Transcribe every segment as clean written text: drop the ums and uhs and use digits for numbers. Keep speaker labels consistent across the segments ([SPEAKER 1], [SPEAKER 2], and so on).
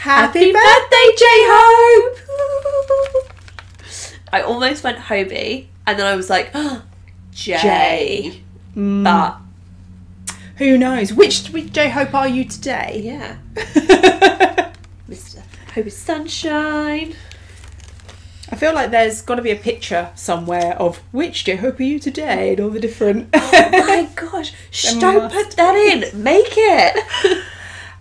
[SPEAKER 1] Happy birthday, J-Hope! I almost went Hobie, and then I was like, oh, J. But
[SPEAKER 2] who knows? Which J-Hope are you today?
[SPEAKER 1] yeah. Mr. Hobie Sunshine.
[SPEAKER 2] I feel like there's got to be a picture somewhere of which J-Hope are you today and all the different...
[SPEAKER 1] Oh my gosh. Shh, don't put that in. Make it.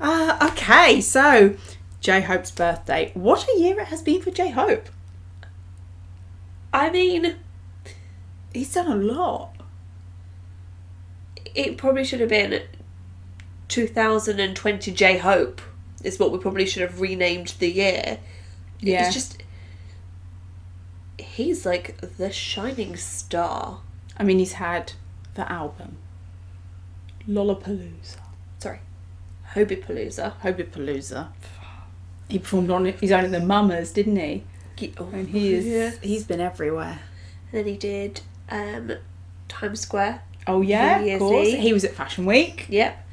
[SPEAKER 2] Okay, so J-Hope's birthday. What a year it has been for J-Hope.
[SPEAKER 1] I mean,
[SPEAKER 2] He's done a lot.
[SPEAKER 1] it probably should have been 2020 J-Hope is what we probably should have renamed the year.
[SPEAKER 2] Yeah.
[SPEAKER 1] It's just... He's like the shining star.
[SPEAKER 2] I mean, he's had the album. Lollapalooza.
[SPEAKER 1] Sorry. Hobie-palooza.
[SPEAKER 2] Hobie-palooza. He performed on his own at the Mummers, didn't he? And he's been everywhere.
[SPEAKER 1] And then he did Times Square.
[SPEAKER 2] Oh yeah,
[SPEAKER 1] New Year's
[SPEAKER 2] of course.
[SPEAKER 1] Eve.
[SPEAKER 2] He was at Fashion Week.
[SPEAKER 1] Yep.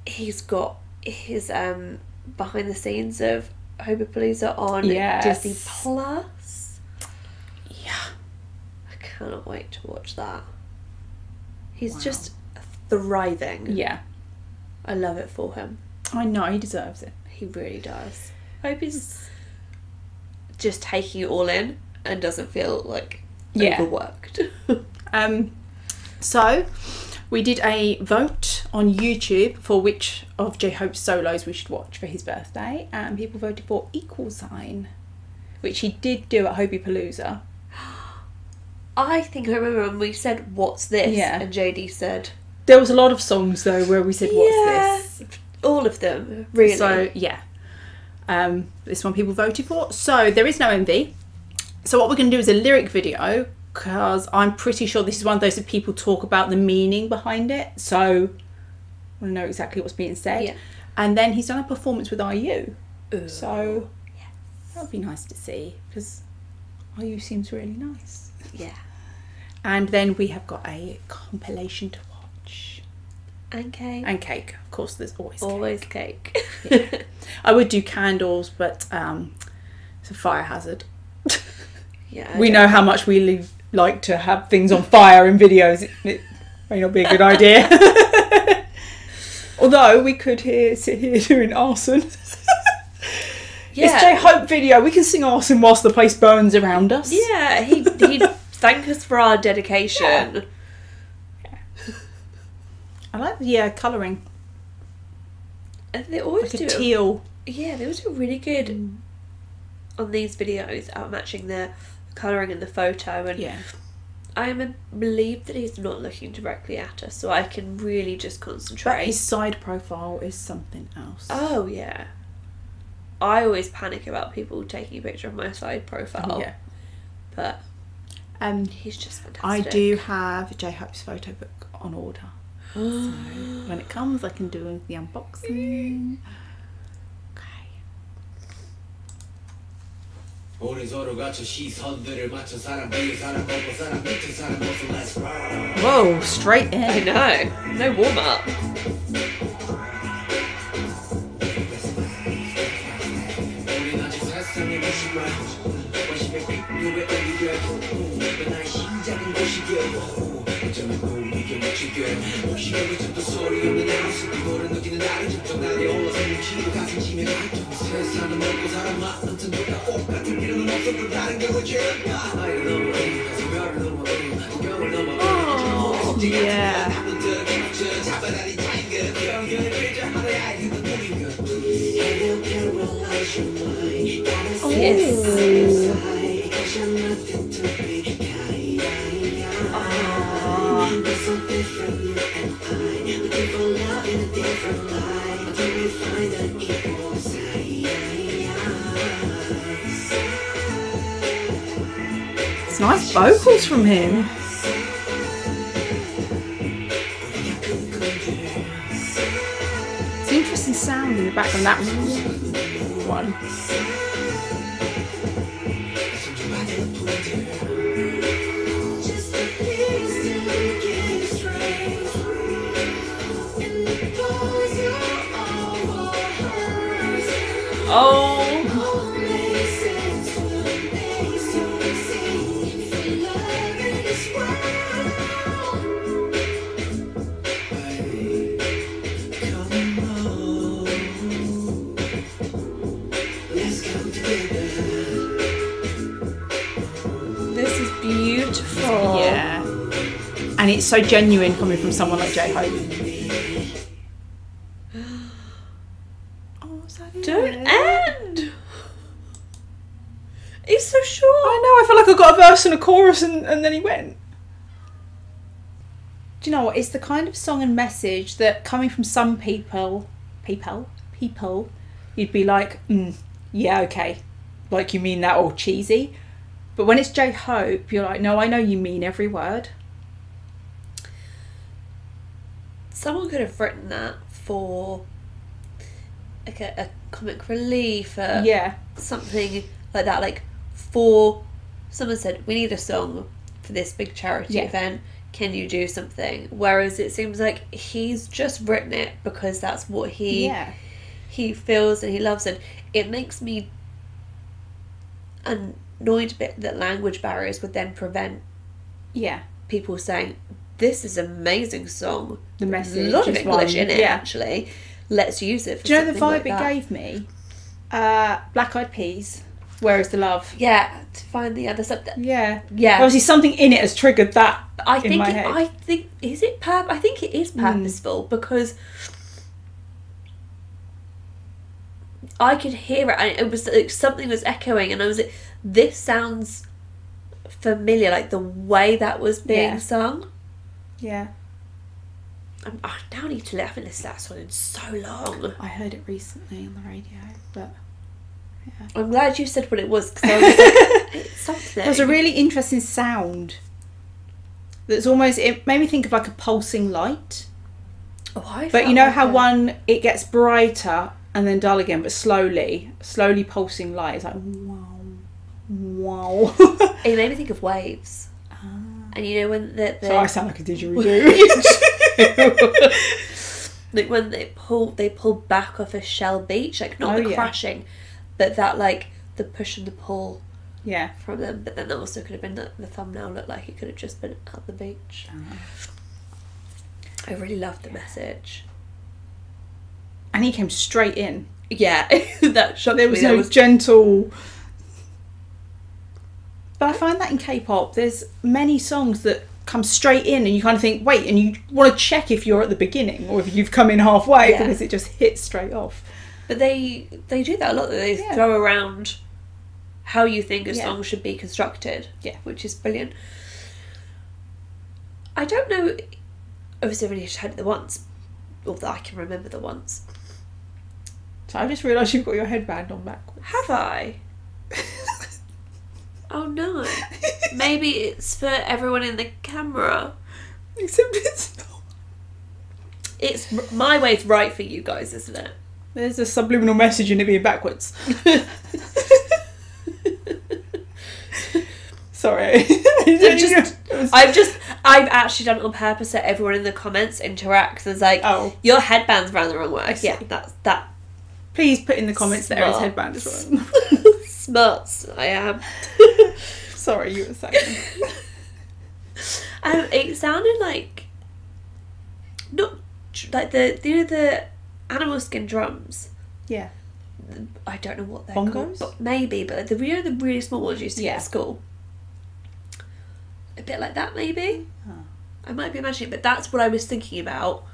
[SPEAKER 1] He's got his behind the scenes of Hobie-palooza on
[SPEAKER 2] Yes.
[SPEAKER 1] Disney Plus.
[SPEAKER 2] Yeah.
[SPEAKER 1] I cannot wait to watch that. He's just thriving.
[SPEAKER 2] Yeah.
[SPEAKER 1] I love it for him.
[SPEAKER 2] I know, he deserves it.
[SPEAKER 1] He really does. I hope he's just taking it all in and doesn't feel like overworked.
[SPEAKER 2] So we did a vote on YouTube for which of J-Hope's solos we should watch for his birthday, and people voted for Equal Sign, which he did do at Hobie-palooza.
[SPEAKER 1] I think I remember when we said, "What's this?"
[SPEAKER 2] Yeah.
[SPEAKER 1] And JD said,
[SPEAKER 2] There was a lot of songs though where we said, "What's this?"
[SPEAKER 1] All of them, really.
[SPEAKER 2] So yeah, this one people voted for. So there is no MV. So what we're going to do is a lyric video, because I'm pretty sure this is one of those that people talk about the meaning behind it. So I want to know exactly what's being said.
[SPEAKER 1] Yeah.
[SPEAKER 2] And then he's done a performance with IU.
[SPEAKER 1] Ooh.
[SPEAKER 2] So that would be nice to see, because IU seems really nice.
[SPEAKER 1] Yeah.
[SPEAKER 2] And then we have got a compilation to watch.
[SPEAKER 1] And cake.
[SPEAKER 2] And cake. Of course, there's always cake.
[SPEAKER 1] Always cake.
[SPEAKER 2] Yeah. I would do candles, but it's a fire hazard.
[SPEAKER 1] Yeah.
[SPEAKER 2] We know how much we like to have things on fire in videos. It may not be a good idea. Although we could sit here doing arson.
[SPEAKER 1] Yeah.
[SPEAKER 2] It's J-Hope video. We can sing arson whilst the place burns around us.
[SPEAKER 1] Yeah, he'd thank us for our dedication.
[SPEAKER 2] Yeah. I like the colouring.
[SPEAKER 1] And they always
[SPEAKER 2] Like a
[SPEAKER 1] do.
[SPEAKER 2] teal.
[SPEAKER 1] Yeah, they always do really good on these videos, matching the colouring in the photo. And
[SPEAKER 2] Yeah.
[SPEAKER 1] I am relieved that he's not looking directly at us, so I can really just concentrate.
[SPEAKER 2] But his side profile is something else.
[SPEAKER 1] Oh yeah. I always panic about people taking a picture of my side profile.
[SPEAKER 2] Yeah.
[SPEAKER 1] But he's just
[SPEAKER 2] I
[SPEAKER 1] fantastic.
[SPEAKER 2] do have J-Hope's photo book on order. So when it comes, I can do the unboxing. Okay. Whoa, straight
[SPEAKER 1] I
[SPEAKER 2] in.
[SPEAKER 1] know. No warm up.
[SPEAKER 2] Oh, yeah.
[SPEAKER 1] Oh, yes.
[SPEAKER 2] It's nice vocals from him. It's an interesting sound in the background. That one.
[SPEAKER 1] Oh. This is beautiful.
[SPEAKER 2] Yeah. And it's so genuine coming from someone like J-Hope. Oh, is that it?
[SPEAKER 1] Don't end. It's so short.
[SPEAKER 2] I know, I feel like I got a verse and a chorus and then he went. Do you know what? It's the kind of song and message that coming from some people, you'd be like, yeah, okay. Like you mean that all cheesy. But when it's J-Hope, you're like, no, I know you mean every word.
[SPEAKER 1] Someone could have written that for like a comic relief or something like that. Like for someone said, we need a song for this big charity event. Can you do something? Whereas it seems like he's just written it because that's what he feels and he loves, and it makes me annoyed a bit that language barriers would then prevent people saying, this is an amazing song.
[SPEAKER 2] The message,
[SPEAKER 1] a lot of English in it actually. Let's use it for
[SPEAKER 2] do you know the vibe
[SPEAKER 1] like
[SPEAKER 2] it gave me? Black Eyed Peas. Where is the love?
[SPEAKER 1] Yeah, to find the other stuff.
[SPEAKER 2] Yeah. Obviously, something in it has triggered that.
[SPEAKER 1] I think is it I think it is purposeful because I could hear it, and it was like something was echoing, and I was like, "This sounds familiar." Like the way that was being sung.
[SPEAKER 2] Yeah.
[SPEAKER 1] I now need to. I haven't listened to that song in so long.
[SPEAKER 2] I heard it recently on the radio, but. Yeah.
[SPEAKER 1] I'm glad you said what it was because I was like, it's something.
[SPEAKER 2] There's a really interesting sound that's almost, it made me think of like a pulsing light. But you know how it gets brighter and then dull again, but slowly pulsing light. It's like wow.
[SPEAKER 1] It made me think of waves. And you know when
[SPEAKER 2] so I sound like a didgeridoo.
[SPEAKER 1] Like when they pull back off a shell beach, like not the crashing. But that, like, the push and the pull from them. But then that also could have been the thumbnail looked like it could have just been at the beach. I really loved the message.
[SPEAKER 2] And he came straight in.
[SPEAKER 1] Yeah, that shocked me.
[SPEAKER 2] There was no gentle... But I find that in K-pop, there's many songs that come straight in and you kind of think, wait, and you want to check if you're at the beginning or if you've come in halfway because it just hits straight off. But
[SPEAKER 1] they do that a lot. They throw around how you think a song should be constructed, which is brilliant. I don't know. Obviously, I've only heard it the once, or that I can remember the once.
[SPEAKER 2] So I just realised you've got your headband on backwards.
[SPEAKER 1] Have I? Oh no! Maybe it's for everyone in the camera.
[SPEAKER 2] Except it's not.
[SPEAKER 1] It's my way's right for you guys, isn't it?
[SPEAKER 2] There's a subliminal message in it being backwards. Sorry.
[SPEAKER 1] I've actually done it on purpose so everyone in the comments interacts and is like, your headband's round the wrong way. Yeah, that's that.
[SPEAKER 2] Please put in the comments that Erin's headband is wrong.
[SPEAKER 1] Smarts, I am.
[SPEAKER 2] Sorry, you were saying.
[SPEAKER 1] It sounded like not like the animal skin drums.
[SPEAKER 2] Yeah.
[SPEAKER 1] I don't know what they're
[SPEAKER 2] Bongos?
[SPEAKER 1] called. But maybe, but the really small ones you used to get at school. A bit like that, maybe. I might be imagining, but that's what I was thinking about,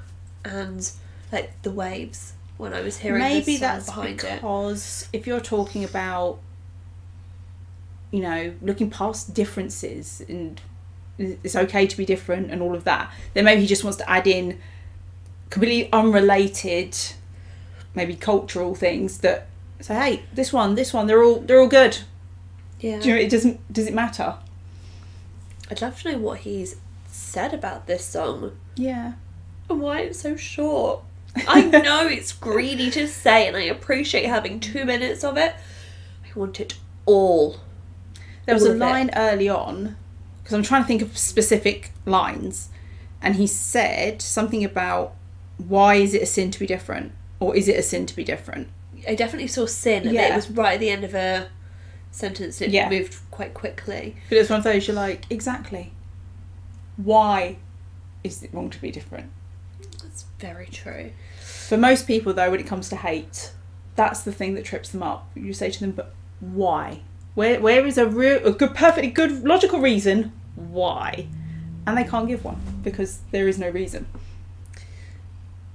[SPEAKER 1] and like the waves when I was hearing.
[SPEAKER 2] Maybe
[SPEAKER 1] the song
[SPEAKER 2] that's
[SPEAKER 1] behind
[SPEAKER 2] because if you're talking about, you know, looking past differences and it's okay to be different and all of that, then maybe he just wants to add in completely unrelated, maybe cultural things that say, hey, this one, they're all good.
[SPEAKER 1] Yeah.
[SPEAKER 2] Do you know, does it matter?
[SPEAKER 1] I'd love to know what he's said about this song.
[SPEAKER 2] Yeah.
[SPEAKER 1] And why it's so short. I know it's greedy to say, and I appreciate having 2 minutes of it. I want it all.
[SPEAKER 2] There was a line early on, because I'm trying to think of specific lines, and he said something about, why is it a sin to be different? Or is it a sin to be different?
[SPEAKER 1] I definitely saw sin, and it was right at the end of a sentence. It moved quite quickly.
[SPEAKER 2] But it's one of those you're like, exactly. Why is it wrong to be different?
[SPEAKER 1] That's very true.
[SPEAKER 2] For most people, though, when it comes to hate, that's the thing that trips them up. You say to them, but why? Where is a good, perfectly good, logical reason why? And they can't give one because there is no reason.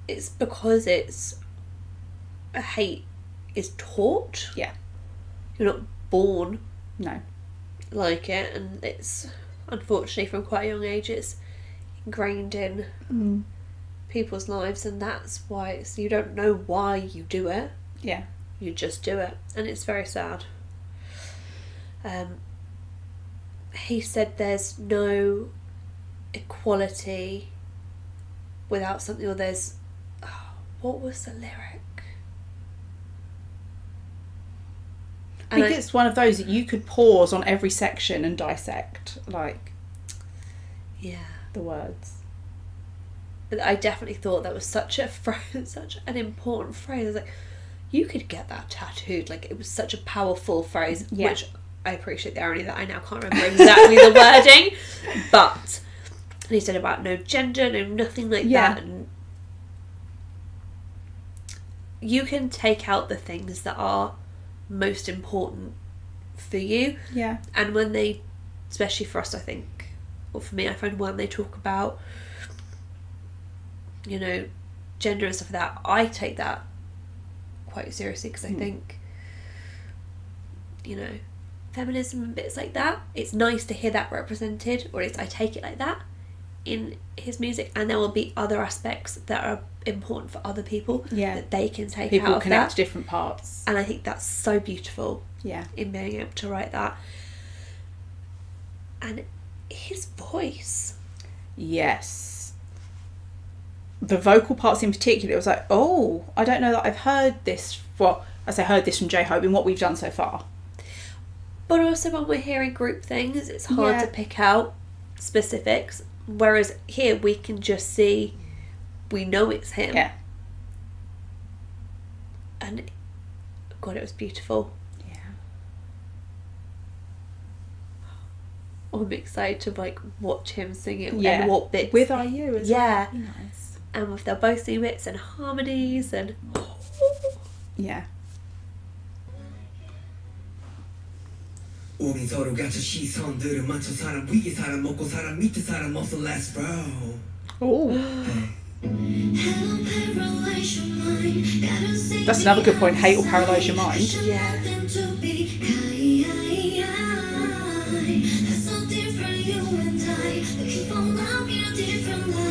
[SPEAKER 1] It's because hate is taught.
[SPEAKER 2] Yeah.
[SPEAKER 1] You're not born like it, and it's unfortunately from quite a young age it's ingrained in people's lives, and that's why you don't know why you do it.
[SPEAKER 2] Yeah.
[SPEAKER 1] You just do it, and it's very sad. He said there's no equality without something, or there's what was the lyric?
[SPEAKER 2] I think it's one of those that you could pause on every section and dissect, like, the words.
[SPEAKER 1] But I definitely thought that was such a phrase, such an important phrase. I was like, you could get that tattooed. Like, it was such a powerful phrase, which I appreciate the irony that I now can't remember exactly the wording. But he said about no gender, no nothing like that. And you can take out the things that are most important for you.
[SPEAKER 2] Yeah.
[SPEAKER 1] And when they, especially for us, I think, or for me, I find when they talk about, you know, gender and stuff like that, I take that quite seriously because I think, you know, feminism and bits like that, it's nice to hear that represented, or at least I take it like that in his music, and there will be other aspects that are important for other people that they can take
[SPEAKER 2] people
[SPEAKER 1] out of
[SPEAKER 2] connect
[SPEAKER 1] that.
[SPEAKER 2] Different parts,
[SPEAKER 1] and I think that's so beautiful
[SPEAKER 2] in
[SPEAKER 1] being able to write that. And his voice,
[SPEAKER 2] the vocal parts in particular, it was like, oh, I don't know that I've heard this. Well, I say heard this from J-Hope in what we've done so far.
[SPEAKER 1] But also when we're hearing group things, it's hard to pick out specifics. Whereas here we can just see, we know it's him.
[SPEAKER 2] Yeah.
[SPEAKER 1] And God, it was beautiful.
[SPEAKER 2] Yeah.
[SPEAKER 1] Oh, I'm excited to like watch him sing it and what bits
[SPEAKER 2] with IU as well.
[SPEAKER 1] Nice. And with their both singing bits and harmonies and
[SPEAKER 3] 우린 서로 같은 시선들을 맞춰 사람 위에 사람 먹고 사람 밑에 사람 없어 let's roll.
[SPEAKER 2] That's another good point. Hate will paralyse your mind.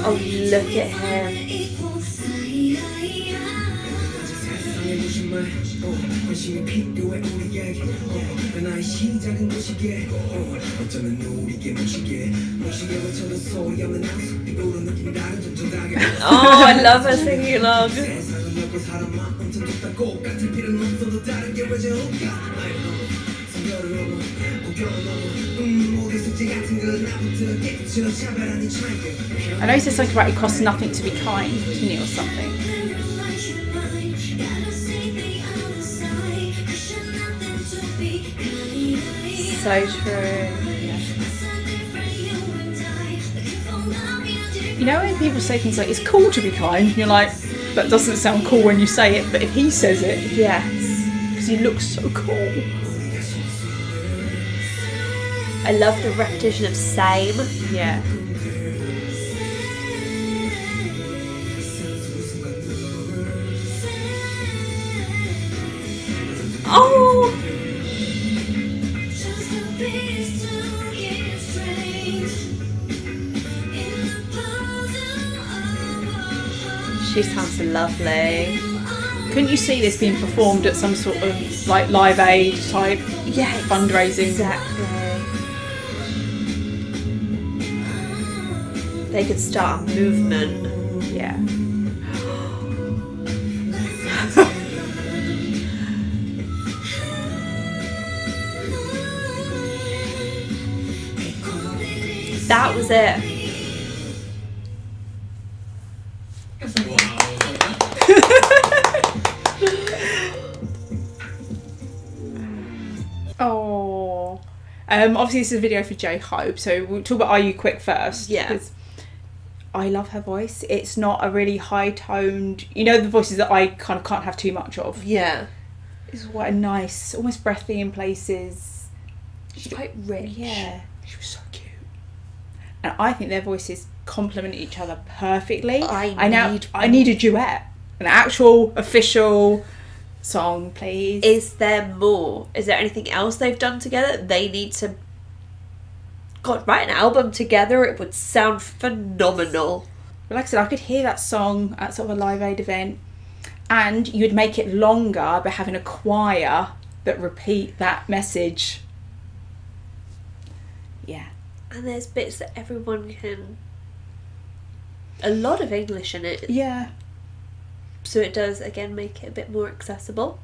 [SPEAKER 1] Oh, look at him. Oh, I love her singing along.
[SPEAKER 2] I know he says something about it costs nothing to be kind, didn't he, or something?
[SPEAKER 1] So true.
[SPEAKER 2] You know when people say things like, it's cool to be kind, and you're like, that doesn't sound cool when you say it, but if he says it, because he looks so cool.
[SPEAKER 1] I love the repetition of same.
[SPEAKER 2] Yeah.
[SPEAKER 1] Oh! She sounds lovely.
[SPEAKER 2] Couldn't you see this being performed at some sort of like Live Aid type fundraising?
[SPEAKER 1] Exactly. They could start a movement.
[SPEAKER 2] Yeah.
[SPEAKER 1] That was it.
[SPEAKER 2] Obviously this is a video for J-Hope, so we'll talk about IU quick first.
[SPEAKER 1] Yeah.
[SPEAKER 2] Because I love her voice. It's not a really high-toned... You know the voices that I kind of can't have too much of?
[SPEAKER 1] Yeah.
[SPEAKER 2] It's quite a nice, almost breathy in places.
[SPEAKER 1] She's quite rich.
[SPEAKER 2] Yeah. She was so cute. And I think their voices complement each other perfectly. I need a duet. An actual, official song, please.
[SPEAKER 1] Is there more? Is there anything else they've done together? They need to... God, write an album together. It would sound phenomenal.
[SPEAKER 2] But like I said, I could hear that song at sort of a Live Aid event, and you'd make it longer by having a choir that repeat that message. Yeah.
[SPEAKER 1] And there's bits that everyone can... A lot of English in it.
[SPEAKER 2] Yeah.
[SPEAKER 1] So it does, again, make it a bit more accessible.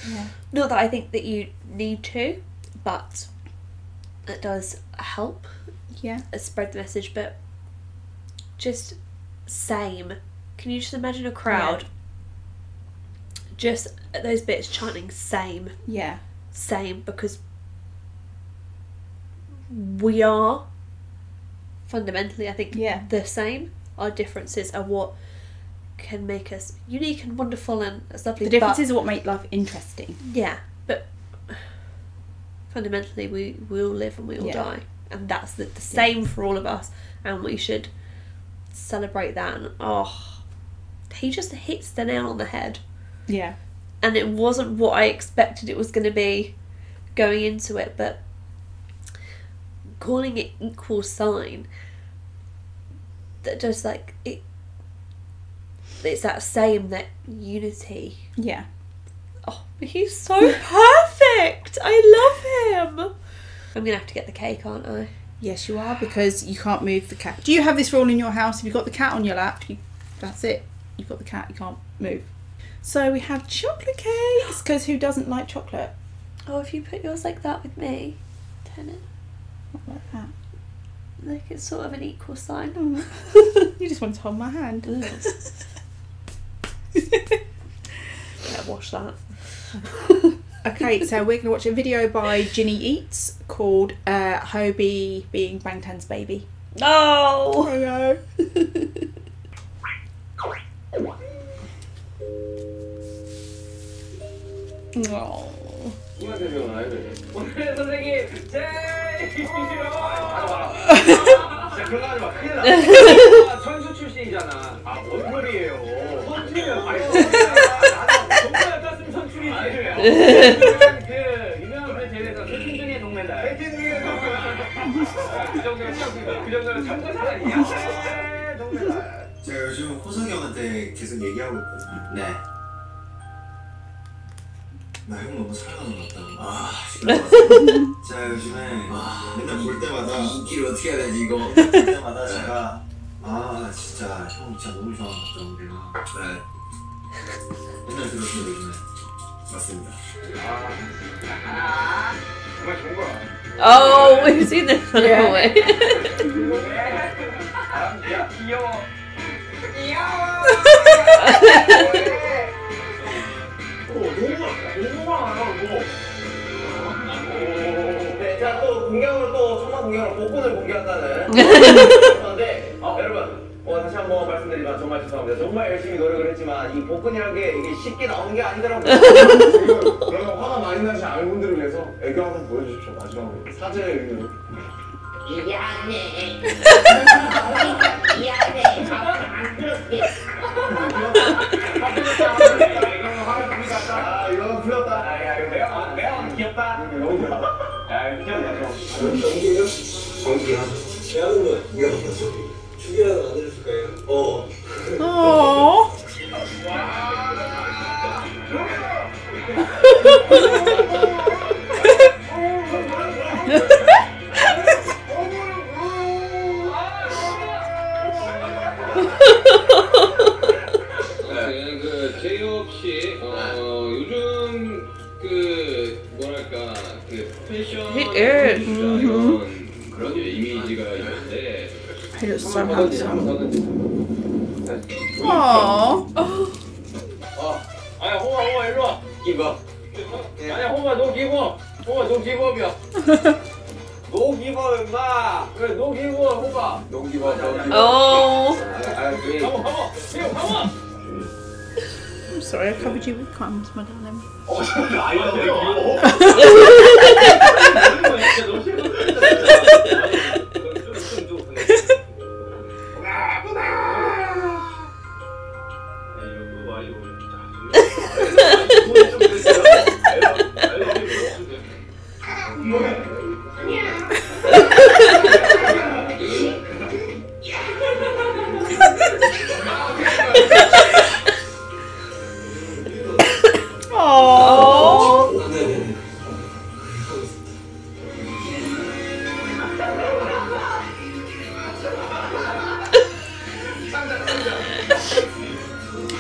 [SPEAKER 2] Yeah.
[SPEAKER 1] Not that I think that you need to, but it does help.
[SPEAKER 2] Yeah.
[SPEAKER 1] Spread the message, but just same. Can you just imagine a crowd? Yeah. Just at those bits chanting same.
[SPEAKER 2] Yeah.
[SPEAKER 1] Same, because we are fundamentally, I think, the same. Our differences are what can make us unique and wonderful and lovely.
[SPEAKER 2] The differences are what make life interesting.
[SPEAKER 1] Yeah, but fundamentally we all live and we all die, and that's the same for all of us, and we should celebrate that. And he just hits the nail on the head.
[SPEAKER 2] Yeah.
[SPEAKER 1] And it wasn't what I expected it was going to be going into it, but calling it equal sign, that just like it's that same, that unity.
[SPEAKER 2] Yeah.
[SPEAKER 1] Oh, he's so perfect. I love him. I'm gonna have to get the cake, aren't I?
[SPEAKER 2] Yes, you are, because you can't move the cat. Do you have this rule in your house? If you've got the cat on your lap, that's it. You've got the cat, you can't move. So we have chocolate cakes, because who doesn't like chocolate?
[SPEAKER 1] Oh, if you put yours like that with me, turn it.
[SPEAKER 2] Not like that.
[SPEAKER 1] Like it's sort of an equal sign.
[SPEAKER 2] You just want to hold my hand.
[SPEAKER 1] Yeah, watch that.
[SPEAKER 2] Okay, so we're going to watch a video by Ginny Eats called Hobie Being Bangtan's Baby.
[SPEAKER 1] Oh!
[SPEAKER 2] Hello. Oh.
[SPEAKER 3] 오늘 선생님 그런 거 하지 마. 큰일 나. 선수 출신이잖아. 뭔 소리예요. 선수예요. 나는 동네 떴으면 선출이지. 그 유명한 그 대회에서 세팀 중에 동메달. 세팀 중에 동메달. 그 정도면 참고사 아니야? 동메달.
[SPEAKER 4] 제가 요즘 호석이 형한테 계속 얘기하고 있거든요. 네. 나 형 너무 사랑하는 것 같다. 제가 요즘에 맨날 볼 때마다 이 길을 어떻게 해야 되지 이거 볼 때마다 제가 진짜 형 진짜 너무 좋아하는 것 같다 우리가. 네. 맨날 들었어요 요즘에. 맞습니다.
[SPEAKER 3] 정말 좋은 거야.
[SPEAKER 1] Oh, we've seen this on our way.
[SPEAKER 3] 야, 귀여워. 네, 자, 또 공개으로 또 청만 공개으로 복근을 공개한다는 그런데 여러분 다시 한번 말씀드리지만 정말 죄송합니다. 정말 열심히 노력을 했지만 이 복근이라는 게 이게 쉽게 나오는 게 아니더라고요. 지금 내가 화가 많이 나신 알분들을 위해서 애교 한번 보여주십시오. 마지막으로 사죄의 의미로. 미안해. 미안해. 안 그렇게. 이거 풀렸다. 야, 이거 매운 귀엽다. 너무 귀엽다. 야, 귀엽다. 정기요? 정기야. 대학은 네가 바꿨어. 축이라도 만들어줄 거예요. 그 제이홉 씨, 요즘 그 뭐랄까 그 패션 이런 그런 이미지가 있는데.
[SPEAKER 2] He looks so handsome. Aww.
[SPEAKER 3] 아야 홍아 일로 와. 기버. 아야 홍아 너 기버. 홍아 너 기버이야. 노기버 임마. 그래 노기버 호박. 노기버.
[SPEAKER 1] Oh.
[SPEAKER 2] I'm sorry, I covered you with crumbs, my darling.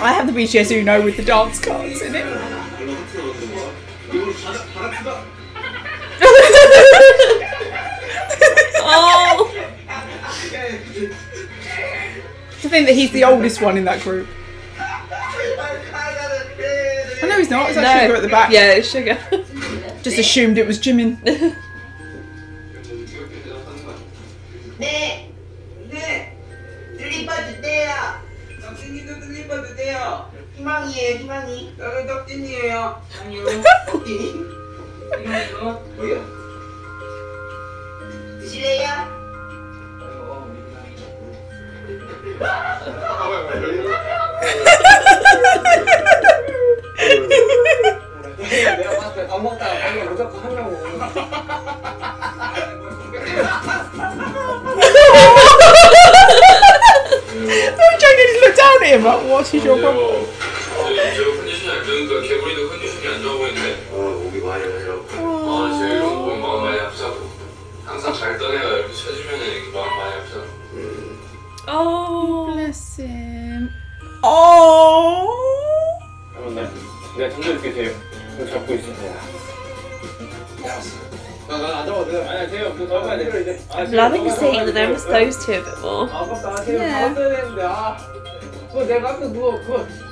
[SPEAKER 2] I have the BTS Uno with the dance cards in it.
[SPEAKER 1] Oh.
[SPEAKER 2] To think that he's the oldest one in that group. I know he's not, it's like Sugar at the back.
[SPEAKER 1] Yeah, it's Sugar.
[SPEAKER 2] Just assumed it was Jimin.
[SPEAKER 4] 네, 들리빠 주세요. 떡진이도 들리빠 주세요. 희망이에요, 희망이. 나는 떡진이에요. 아니요. 떡진이? 희망이요? 뭐야? 드실래요?
[SPEAKER 3] 내가 봤을 때 밥 먹다가 방금 무조건 한 명 먹는 거.
[SPEAKER 2] Jacob just looked down at him like, what is your problem?
[SPEAKER 5] 제가 컨디션이 안 좋으니까 개구리도 컨디션이 안 좋아 보이는데
[SPEAKER 3] 목이 많이 가려고.
[SPEAKER 5] 제가 이런 거 보면 마음 많이 아프다고 항상 잘 떠내가 이렇게 쳐주면 이렇게 마음 많이 아프다고
[SPEAKER 1] Oh.
[SPEAKER 2] Bless him. Oh.
[SPEAKER 3] 내가 챙겨줄게 돼요. 너 잡고 있어. 나안 잡아도 돼. 아니야 돼요. 그거 잡아야 돼. 이제.
[SPEAKER 1] I'm loving seeing them notice those two a bit more.
[SPEAKER 3] 아깝다. 제가 잡았어야 되는데 아. 그거 내가 아까 그거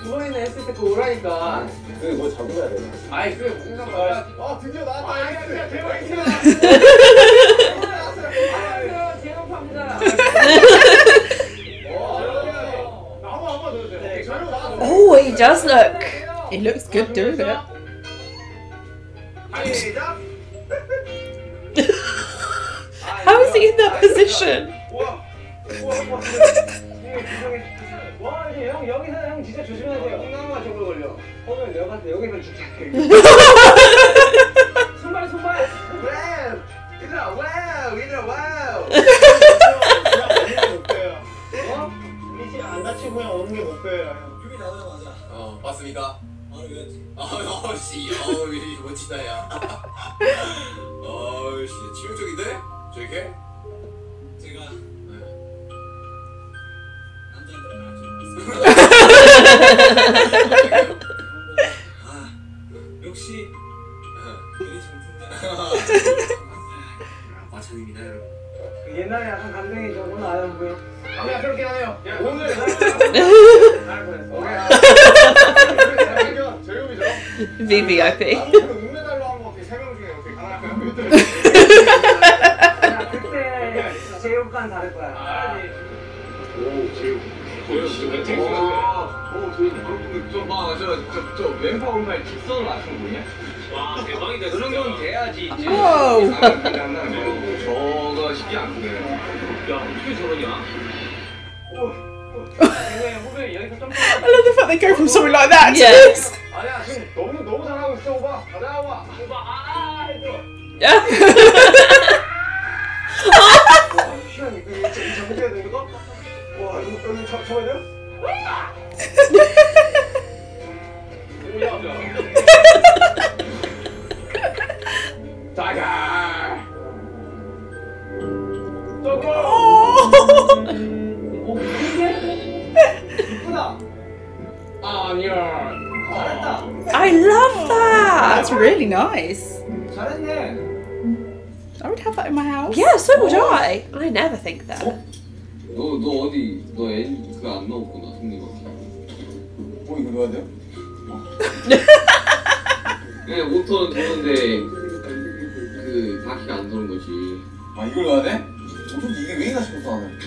[SPEAKER 3] 두 번이나 했을 때 그거 오라니까. 그게 뭐 잡아야 돼. 아이 그게 무슨 상관이야. 드디어 나왔다. 아니야 대박 이거. 나왔어요. 제목합니다.
[SPEAKER 1] Oh, he does look.
[SPEAKER 2] He looks good doing it.
[SPEAKER 1] How is he in that position?
[SPEAKER 3] 와 이제 여기서 형 진짜 조심해야 돼요. 콩나물만 저걸 걸려. 처음에 내가 봤을 때 여기서 죽게. 손발. 와우. 얘들아 와우. 어? 미치 안 다치고 그냥 오는 게 목표예요.
[SPEAKER 4] 죽이 나오자마자. 맞습니까? 씨, 멋지다 야. 씨, 치명적인데? 저렇게? 제가 역시 눈이 정통다. 마찬입니다 여러분.
[SPEAKER 3] 옛날에 약간 감정이 좀 오늘 안 보여. 감회스럽긴 하네요. 오늘 잘 보냈어. 제육이죠.
[SPEAKER 1] VVIP.
[SPEAKER 3] 은메달로 한 거 어떻게 3명 중에 어떻게 가능할까요? 그때 제육과는 다를 거야.
[SPEAKER 5] 오 제육
[SPEAKER 3] 저 왼팔 오른팔 직선을 맞춘 거냐?
[SPEAKER 5] 와 대박이다
[SPEAKER 3] 그 정도는 돼야지.
[SPEAKER 2] Whoa.
[SPEAKER 3] 저거 쉽지 않거든.
[SPEAKER 5] 야 어떻게 저러냐
[SPEAKER 3] 후배 여기서 좀.
[SPEAKER 2] I love the fact they go from something like that to
[SPEAKER 1] Yeah.
[SPEAKER 2] this.
[SPEAKER 3] 아니야 지금 너무 잘하고 있어 오빠. 가자 오빠. 해줘. 와 희한해 이거 잘못해야 되는 거? 와 이거 잡아야 돼요? 자가 이쁘다. 아니야 잘했다.
[SPEAKER 1] I love that.
[SPEAKER 2] That's really nice.
[SPEAKER 3] 잘했네.
[SPEAKER 2] I would have that in my house.
[SPEAKER 1] Yeah, so would I. I never think that.
[SPEAKER 4] 너 어디 너 애 그거 안 넣었구나 승리가. 이거 넣어야 돼요? 네 5톤 도는데 그 바퀴가 안 도는 거지. 아 이걸 넣어야 돼? 어쩐지 이게 왜 있나 싶었어 나는.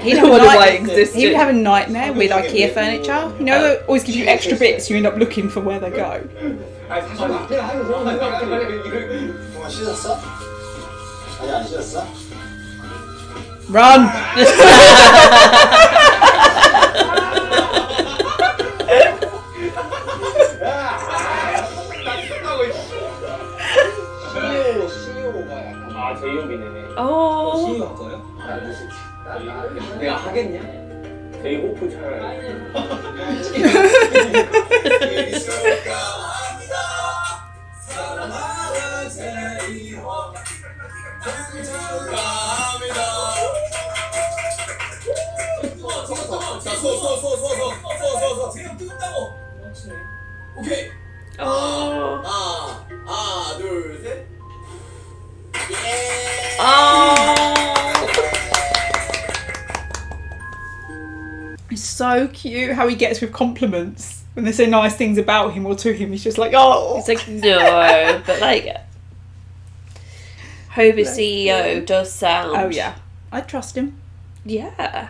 [SPEAKER 2] He'd have a nightmare with IKEA furniture. You know, it always gives you extra bits, you end up looking for where they go.
[SPEAKER 4] 동아 씻었어? 아니 안 씻었어?
[SPEAKER 2] Run!
[SPEAKER 3] 아 제이홉이네.
[SPEAKER 1] Oh.
[SPEAKER 3] CEO 할 거예요? 내가 하겠냐? 제이호프 차라리.
[SPEAKER 4] 오케이.
[SPEAKER 1] Oh.
[SPEAKER 4] 하나, 둘, 셋.
[SPEAKER 1] Oh.
[SPEAKER 2] It's so cute how he gets with compliments when they say nice things about him or to him. He's just like, oh.
[SPEAKER 1] It's like, no, but like, Hobie CEO does sound.
[SPEAKER 2] Oh yeah, I'd trust him.
[SPEAKER 1] Yeah.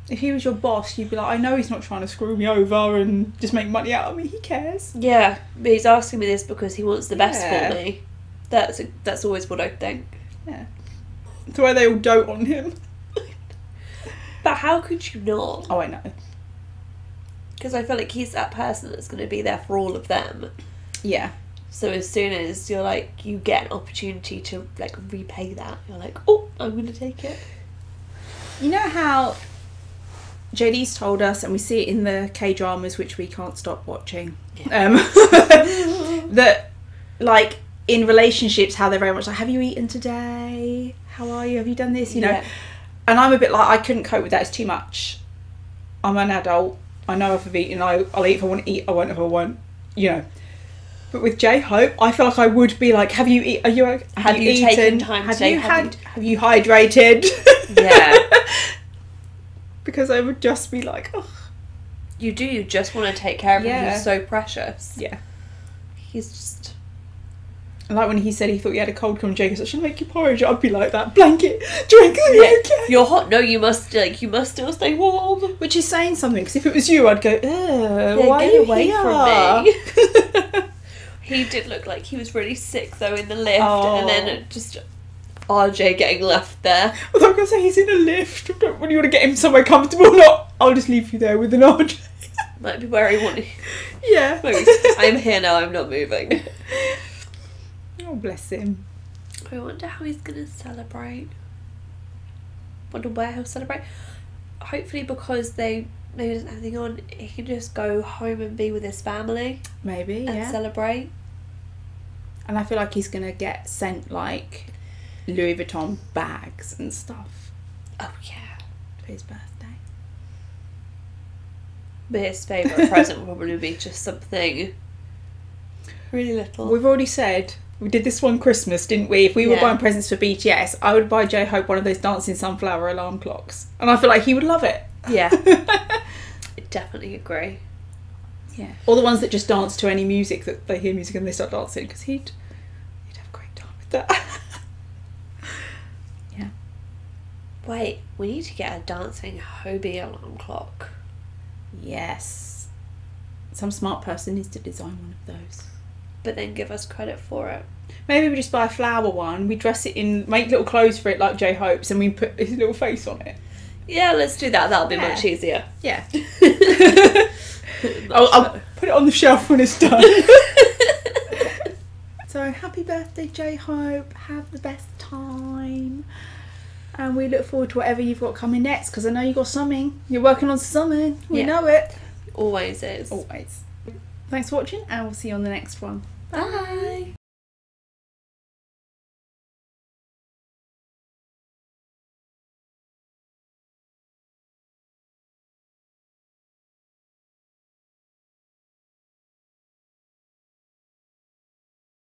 [SPEAKER 2] If he was your boss, you'd be like, I know he's not trying to screw me over and just make money out of me. He cares.
[SPEAKER 1] Yeah, but he's asking me this because he wants the best
[SPEAKER 2] Yeah.
[SPEAKER 1] for me. That's always what I think.
[SPEAKER 2] Yeah. It's the way they all dote on him.
[SPEAKER 1] But how could you not?
[SPEAKER 2] Oh, I know.
[SPEAKER 1] Because I feel like he's that person that's going to be there for all of them.
[SPEAKER 2] Yeah.
[SPEAKER 1] So as soon as you're like, you get an opportunity to like repay that, you're like, oh, I'm going to take it.
[SPEAKER 2] You know how JD's told us, and we see it in the K-dramas, which we can't stop watching, that, like, in relationships, how they're very much like, have you eaten today? How are you? Have you done this? You know?
[SPEAKER 1] Yeah.
[SPEAKER 2] And I'm a bit like, I couldn't cope with that. It's too much. I'm an adult. I know if I've eaten, I'll eat if I want to eat. I won't if I won't, you know. But with J-Hope, I feel like I would be like, have you eaten? Have you eaten?
[SPEAKER 1] Taken time
[SPEAKER 2] have
[SPEAKER 1] today?
[SPEAKER 2] you have you hydrated?
[SPEAKER 1] Yeah.
[SPEAKER 2] Because I would just be like, oh.
[SPEAKER 1] You do. You just want to take care of him.
[SPEAKER 2] Yeah.
[SPEAKER 1] He's so precious.
[SPEAKER 2] Yeah.
[SPEAKER 1] He's just...
[SPEAKER 2] Like when he said he thought he had a cold come, Jake said, should I make you porridge? I'd be like that, blanket, drink, okay.
[SPEAKER 1] You're hot. No, you must still stay warm.
[SPEAKER 2] Which is saying something, because if it was you, I'd go, why
[SPEAKER 1] get
[SPEAKER 2] are you
[SPEAKER 1] away
[SPEAKER 2] here?
[SPEAKER 1] from me. He did look like he was really sick though in the lift, and then just RJ getting left there.
[SPEAKER 2] I was going to say, he's in a lift. When you want to get him somewhere comfortable, not, I'll just leave you there with an RJ.
[SPEAKER 1] Might be where he wanted.
[SPEAKER 2] Yeah.
[SPEAKER 1] I'm here now, I'm not moving.
[SPEAKER 2] Oh, bless him.
[SPEAKER 1] I wonder how he's going to celebrate. Wonder where he'll celebrate. Hopefully because maybe doesn't have anything on, he can just go home and be with his family.
[SPEAKER 2] Maybe,
[SPEAKER 1] and celebrate.
[SPEAKER 2] And I feel like he's going to get sent, like, Louis Vuitton bags and stuff.
[SPEAKER 1] Oh, yeah.
[SPEAKER 2] For his birthday.
[SPEAKER 1] But his favourite present will probably be just something really little.
[SPEAKER 2] We've already said, we did this one Christmas, didn't we? If we were buying presents for BTS, I would buy J-Hope one of those dancing sunflower alarm clocks. And I feel like he would love it.
[SPEAKER 1] Yeah. I definitely agree.
[SPEAKER 2] Yeah. Or the ones that just dance to any music, that they hear music and they start dancing, because he'd have a great time with that. Yeah.
[SPEAKER 1] Wait, we need to get a dancing Hobie alarm clock.
[SPEAKER 2] Yes. Some smart person needs to design one of those.
[SPEAKER 1] But then give us credit for it.
[SPEAKER 2] Maybe we just buy a flower one, we dress it in, make little clothes for it like J-Hope's, and we put his little face on it.
[SPEAKER 1] Yeah, let's do that. That'll be much easier.
[SPEAKER 2] Yeah. I'll put it on the shelf when it's done. So happy birthday, J-Hope. Have the best time. And we look forward to whatever you've got coming next, because I know you've got something. You're working on something. We know it.
[SPEAKER 1] Always is.
[SPEAKER 2] Always. Thanks for watching, and we'll see you on the next one.
[SPEAKER 1] Bye.